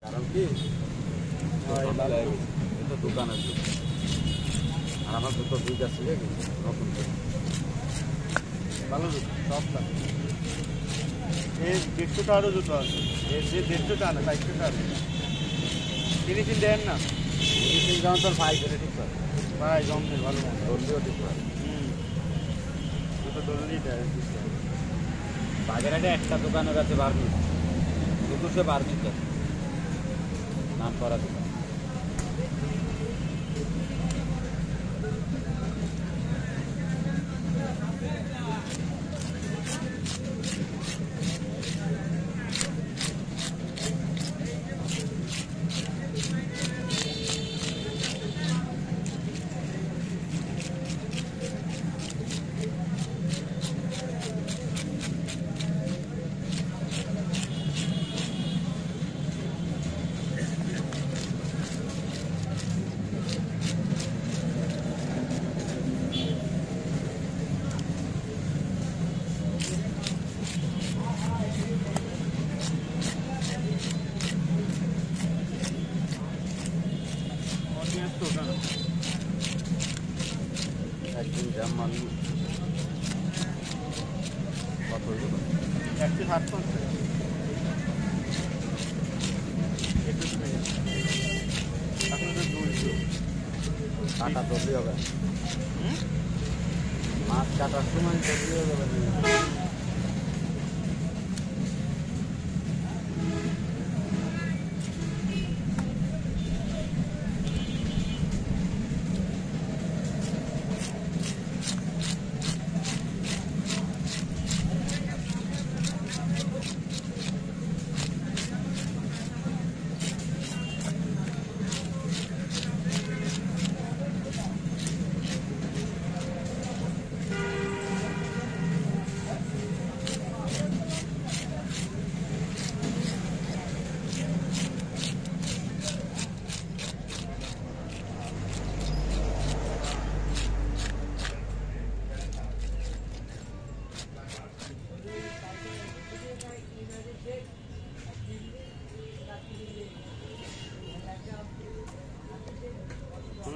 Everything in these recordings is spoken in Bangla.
কারণ কি এটা দোকানের জন্য আর আমার দুটো বীজ আছে নতুন ভালো জুতো সবটা এর 150 টাকারও জুতো আছে এর যে 150 টাকা না 60 টাকা ফিনিশিং দেন না ফিনিশিং যেমন তোর ভাই করে ঠিক করে ভাই জমবে ভালো দলিও ঠিক করে জুতো দলি দেয় বাগেরহাটে একটা দোকানের আছে বার্মিজ 200 বার্মিজ আছে নাম করা দোকান একদিন জাম মারলু কত হইল 150 এখন তো 200 কাটা দলি হবে মাছ কাটার সময় দলি হয়ে যাবে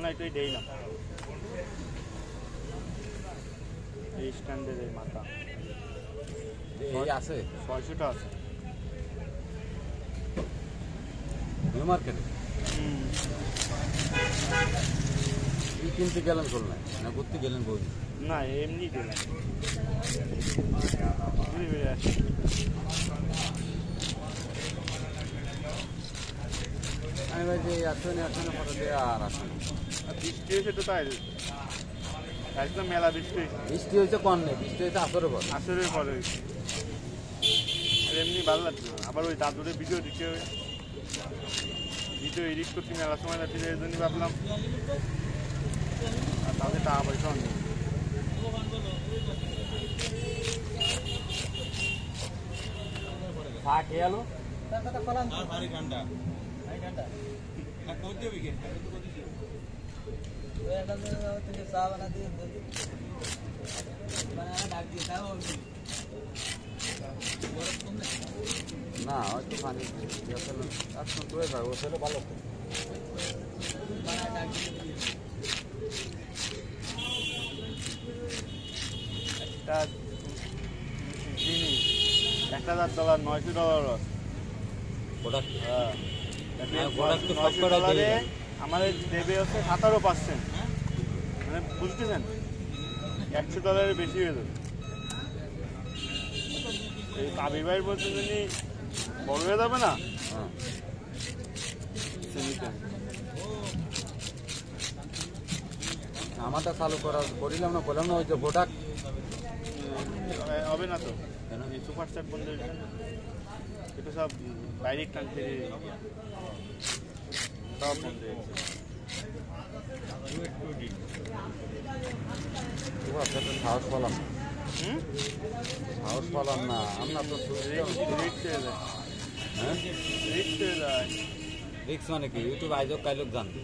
না এটাই দেই না এই স্ট্যান্ডের এই মাথা এই আছে 600 টাকা আছে নিউ মার্কেটে এই কিনতে গেলেন করলেন না ঘুরতে গেলেন বই না এমনি দিলাম আমি ভাই যে আসনে ফটো দিয়ে আর আসেন বৃষ্টি হয়েছে তো তাই একদম মেলা বৃষ্টি বৃষ্টি হয়েছে কম নেই বৃষ্টি হয়েছে আসরের পরে আর এমনি ভালো লাগছে আবার ওই দাদুরের ভিডিও দিতে হবে ভিডিও এডিট করতে মেলা সময় লাগছে এই জন্যই ভাবলাম আর তাদের টাকা পয়সা নেই খেয়ালো না হয়তো পানি ভালো একটা জিনিস $1,000 $900 প্রোডাক্ট $900 আমাদের দেবে হচ্ছে 17%, মানে বুঝতেছেন $100 বেশি হয়ে যাবে। এই কাবির ভাইয়ের বলতে যদি বড় হয়ে যাবে না আমারটা চালু করিলাম না করলাম না ওই যে প্রোডাক্ট হবে না তো কেন এই সুপারস্টার বন্ধ এটা সব ডাইরেক্ট আনতে সব বন্ধ সাহস পালাম সাহস পালাম না আমরা তো রিক্স মানে কি ইউটিউব আয়োজক কাইলোক জানবে